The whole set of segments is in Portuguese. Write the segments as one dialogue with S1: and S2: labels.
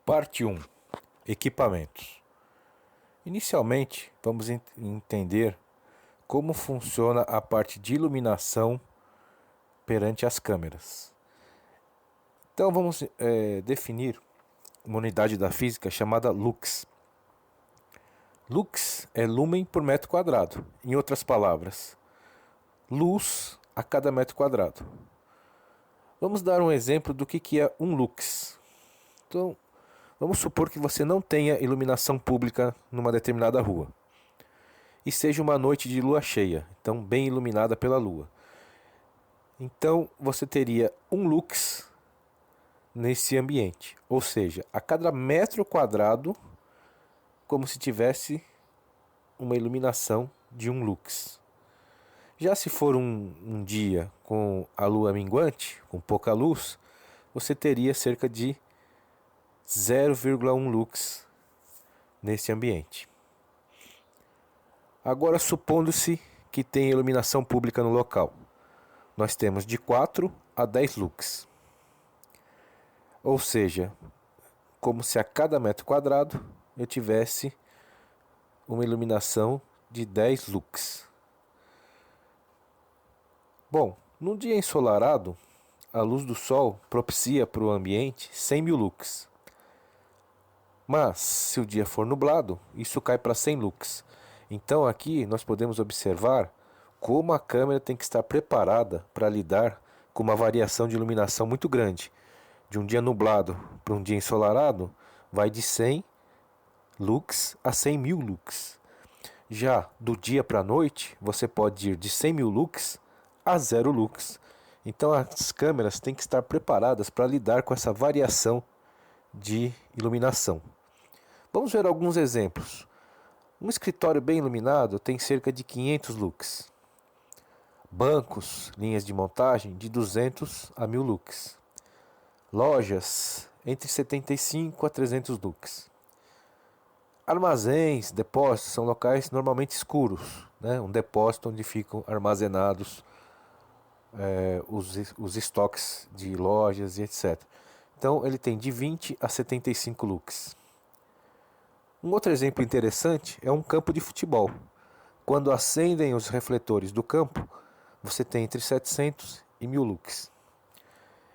S1: Parte 1. Equipamentos. Inicialmente, vamos entender como funciona a parte de iluminação perante as câmeras. Então vamos definir uma unidade da física chamada lux. Lux é lumen por metro quadrado. Em outras palavras, luz a cada metro quadrado. Vamos dar um exemplo do que é um lux. Então, vamos supor que você não tenha iluminação pública numa determinada rua e seja uma noite de lua cheia, então bem iluminada pela lua. Então você teria um lux nesse ambiente, ou seja, a cada metro quadrado, como se tivesse uma iluminação de um lux. Já se for um dia com a lua minguante, com pouca luz, você teria cerca de 0,1 lux nesse ambiente. Agora, supondo-se que tem iluminação pública no local, nós temos de 4 a 10 lux. Ou seja, como se a cada metro quadrado eu tivesse uma iluminação de 10 lux. Bom, num dia ensolarado, a luz do sol propicia para o ambiente 100 mil lux. Mas, se o dia for nublado, isso cai para 100 lux. Então aqui nós podemos observar como a câmera tem que estar preparada para lidar com uma variação de iluminação muito grande. De um dia nublado para um dia ensolarado, vai de 100 lux a 100 mil lux. Já do dia para a noite, você pode ir de 100 mil lux a 0 lux. Então as câmeras têm que estar preparadas para lidar com essa variação de iluminação. Vamos ver alguns exemplos. Um escritório bem iluminado tem cerca de 500 lux. Bancos, linhas de montagem de 200 a 1000 lux. Lojas entre 75 a 300 lux. Armazéns, depósitos são locais normalmente escuros, né? Um depósito onde ficam armazenados os estoques de lojas e etc. Então ele tem de 20 a 75 lux. Um outro exemplo interessante é um campo de futebol. Quando acendem os refletores do campo, você tem entre 700 e 1000 lux.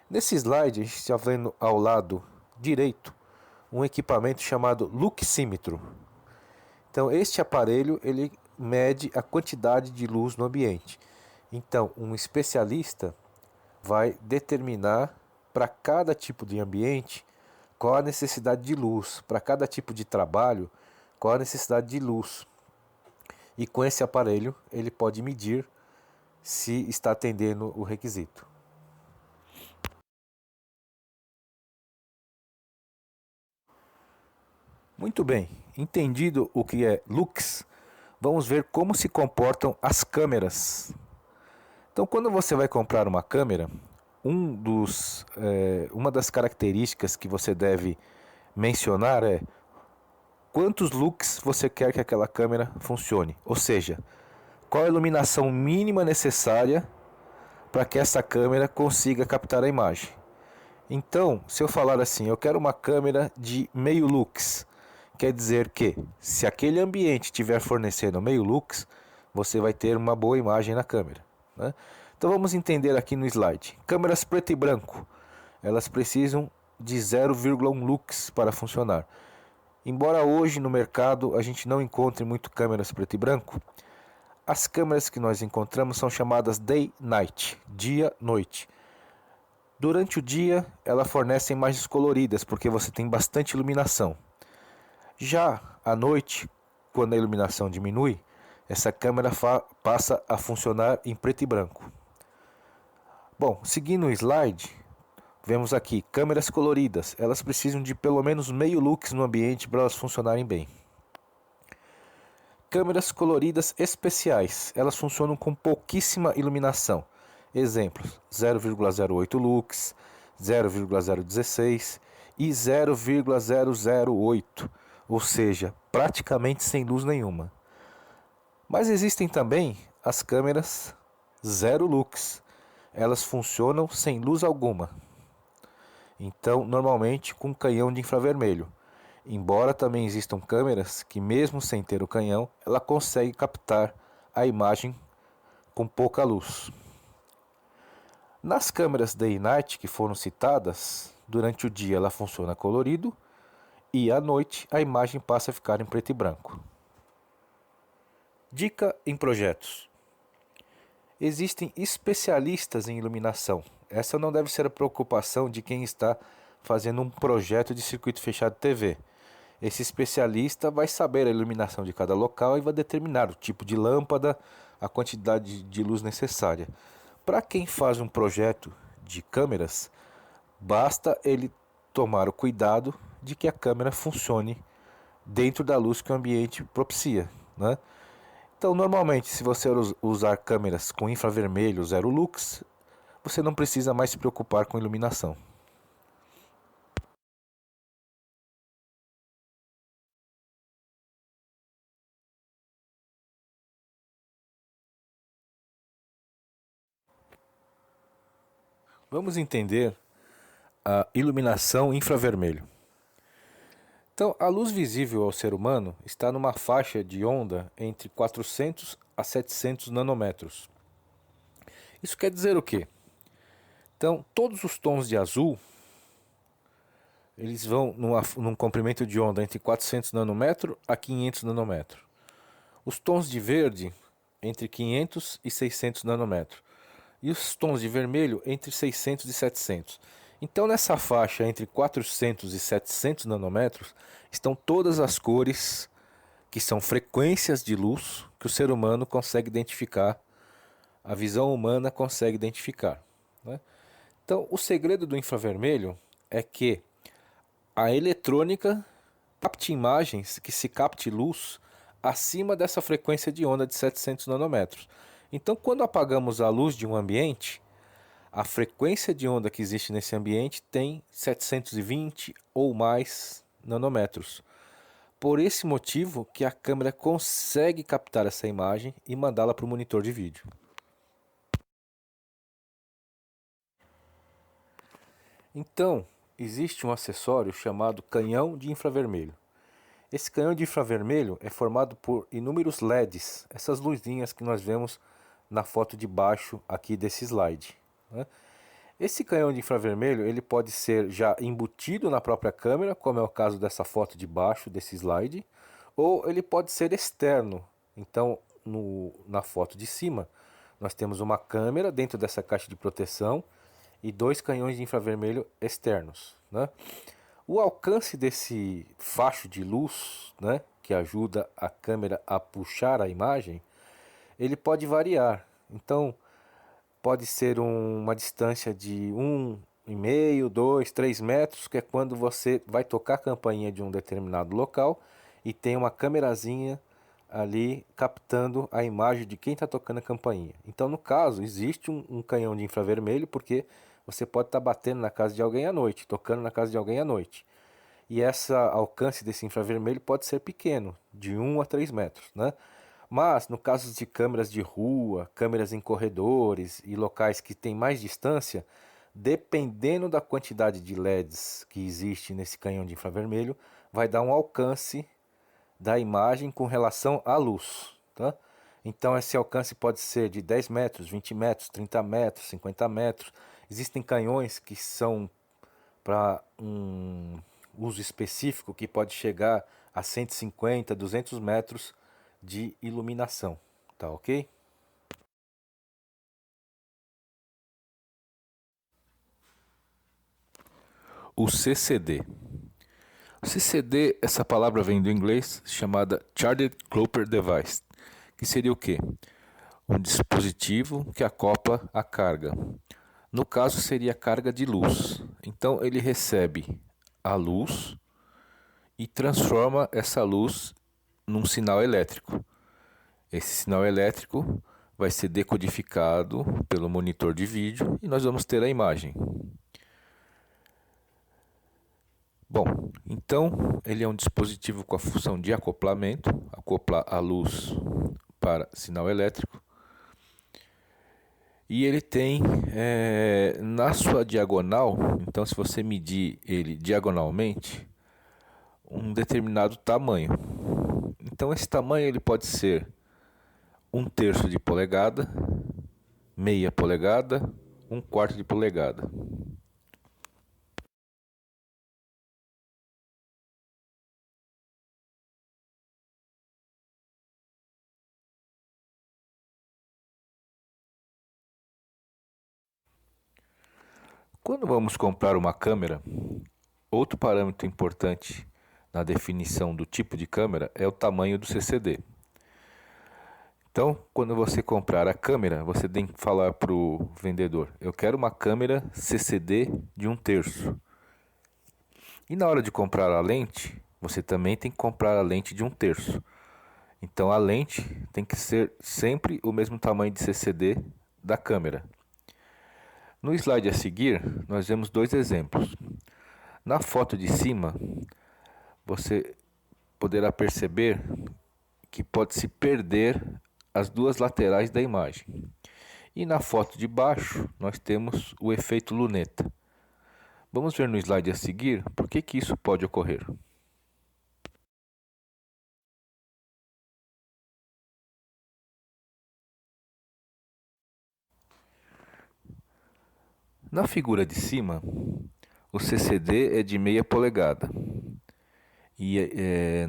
S1: Nesse slide a gente está vendo ao lado direito um equipamento chamado luxímetro. Então este aparelho ele mede a quantidade de luz no ambiente. Então um especialista vai determinar para cada tipo de ambiente qual a necessidade de luz, para cada tipo de trabalho qual a necessidade de luz. E com esse aparelho ele pode medir se está atendendo o requisito. Muito bem, entendido o que é lux, vamos ver como se comportam as câmeras. Então, quando você vai comprar uma câmera, uma das características que você deve mencionar é quantos lux você quer que aquela câmera funcione. Ou seja, qual a iluminação mínima necessária para que essa câmera consiga captar a imagem. Então, se eu falar assim, eu quero uma câmera de meio lux, quer dizer que se aquele ambiente estiver fornecendo meio lux, você vai ter uma boa imagem na câmera, né? Então vamos entender aqui no slide. Câmeras preto e branco, elas precisam de 0,1 lux para funcionar. Embora hoje no mercado a gente não encontre muito câmeras preto e branco, as câmeras que nós encontramos são chamadas day-night, dia-noite. Durante o dia, elas fornecem imagens coloridas, porque você tem bastante iluminação. Já à noite, quando a iluminação diminui, essa câmera passa a funcionar em preto e branco. Bom, seguindo o slide, vemos aqui câmeras coloridas. Elas precisam de pelo menos meio lux no ambiente para elas funcionarem bem. Câmeras coloridas especiais, elas funcionam com pouquíssima iluminação. Exemplos: 0,08 lux, 0,016 e 0,008, ou seja, praticamente sem luz nenhuma. Mas existem também as câmeras 0 lux, elas funcionam sem luz alguma. Então, normalmente com canhão de infravermelho. Embora também existam câmeras que, mesmo sem ter o canhão, ela consegue captar a imagem com pouca luz. Nas câmeras Day e Night que foram citadas, durante o dia ela funciona colorido e à noite a imagem passa a ficar em preto e branco. Dica em projetos. Existem especialistas em iluminação. Essa não deve ser a preocupação de quem está fazendo um projeto de circuito fechado TV. Esse especialista vai saber a iluminação de cada local e vai determinar o tipo de lâmpada, a quantidade de luz necessária. Para quem faz um projeto de câmeras, basta ele tomar o cuidado de que a câmera funcione dentro da luz que o ambiente propicia, né? Então, normalmente, se você usar câmeras com infravermelho zero lux, você não precisa mais se preocupar com iluminação. Vamos entender a iluminação infravermelho. Então, a luz visível ao ser humano está numa faixa de onda entre 400 a 700 nanômetros. Isso quer dizer o quê? Então, todos os tons de azul, eles vão num comprimento de onda entre 400 nanômetros a 500 nanômetros. Os tons de verde, entre 500 e 600 nanômetros. E os tons de vermelho, entre 600 e 700. Então, nessa faixa entre 400 e 700 nanômetros, estão todas as cores que são frequências de luz que o ser humano consegue identificar, a visão humana consegue identificar, né? Então, o segredo do infravermelho é que a eletrônica capte imagens, que se capte luz acima dessa frequência de onda de 700 nanômetros. Então, quando apagamos a luz de um ambiente, a frequência de onda que existe nesse ambiente tem 720 ou mais nanômetros. Por esse motivo que a câmera consegue captar essa imagem e mandá-la para o monitor de vídeo. Então, existe um acessório chamado canhão de infravermelho. Esse canhão de infravermelho é formado por inúmeros LEDs, essas luzinhas que nós vemos na foto de baixo aqui desse slide, né? Esse canhão de infravermelho ele pode ser já embutido na própria câmera, como é o caso dessa foto de baixo desse slide, ou ele pode ser externo. Então, na foto de cima, nós temos uma câmera dentro dessa caixa de proteção e dois canhões de infravermelho externos, né? O alcance desse facho de luz, né, que ajuda a câmera a puxar a imagem, ele pode variar. Então, pode ser uma distância de 1,5, 2, 3 metros, que é quando você vai tocar a campainha de um determinado local e tem uma câmerazinha ali captando a imagem de quem está tocando a campainha. Então, no caso, existe um canhão de infravermelho, porque você pode estar batendo na casa de alguém à noite, tocando na casa de alguém à noite. E esse alcance desse infravermelho pode ser pequeno, de 1 a 3 metros, né? Mas, no caso de câmeras de rua, câmeras em corredores e locais que têm mais distância, dependendo da quantidade de LEDs que existe nesse canhão de infravermelho, vai dar um alcance da imagem com relação à luz, tá? Então, esse alcance pode ser de 10 metros, 20 metros, 30 metros, 50 metros. Existem canhões que são para um uso específico que pode chegar a 150, 200 metros de iluminação, tá ok? O CCD. O CCD, essa palavra vem do inglês chamada Charged Clopper Device, que seria o quê? Um dispositivo que acopla a carga. No caso, seria a carga de luz. Então, ele recebe a luz e transforma essa luz num sinal elétrico. Esse sinal elétrico vai ser decodificado pelo monitor de vídeo e nós vamos ter a imagem. Bom, então ele é um dispositivo com a função de acoplamento, acoplar a luz para sinal elétrico. E ele tem na sua diagonal, então se você medir ele diagonalmente, um determinado tamanho. Então esse tamanho ele pode ser 1/3 de polegada, meia polegada, 1/4 de polegada. Quando vamos comprar uma câmera, outro parâmetro importante na definição do tipo de câmera é o tamanho do CCD. Então, quando você comprar a câmera, você tem que falar para o vendedor: eu quero uma câmera CCD de 1/3. E na hora de comprar a lente, você também tem que comprar a lente de 1/3. Então a lente tem que ser sempre o mesmo tamanho de CCD da câmera. No slide a seguir, nós vemos dois exemplos. Na foto de cima, você poderá perceber que pode-se perder as duas laterais da imagem. E na foto de baixo, nós temos o efeito luneta. Vamos ver no slide a seguir por que isso pode ocorrer. Na figura de cima, o CCD é de meia polegada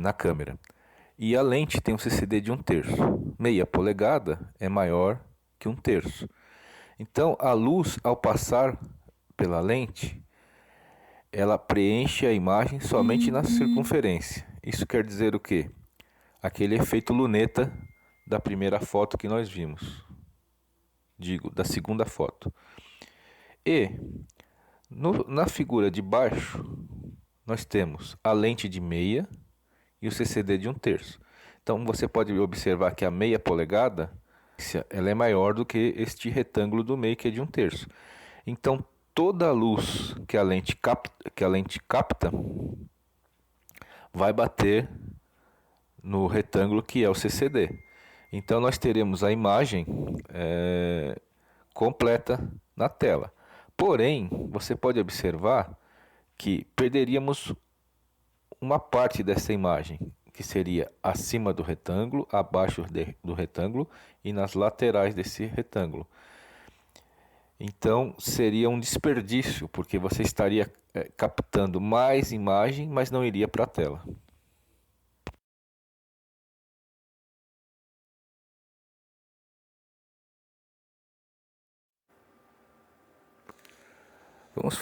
S1: na câmera. E a lente tem um CCD de 1/3. Meia polegada é maior que 1/3. Então a luz, ao passar pela lente, ela preenche a imagem somente na circunferência. Isso quer dizer o quê? Aquele efeito luneta da primeira foto que nós vimos. Digo, da segunda foto. E na figura de baixo, nós temos a lente de meia e o CCD de 1/3. Então você pode observar que a meia polegada ela é maior do que este retângulo do meio, que é de 1/3. Então toda a luz que a lente capta vai bater no retângulo que é o CCD. Então nós teremos a imagem completa na tela. Porém, você pode observar que perderíamos uma parte dessa imagem, que seria acima do retângulo, abaixo do retângulo e nas laterais desse retângulo. Então seria um desperdício, porque você estaria captando mais imagem, mas não iria para a tela. Vamos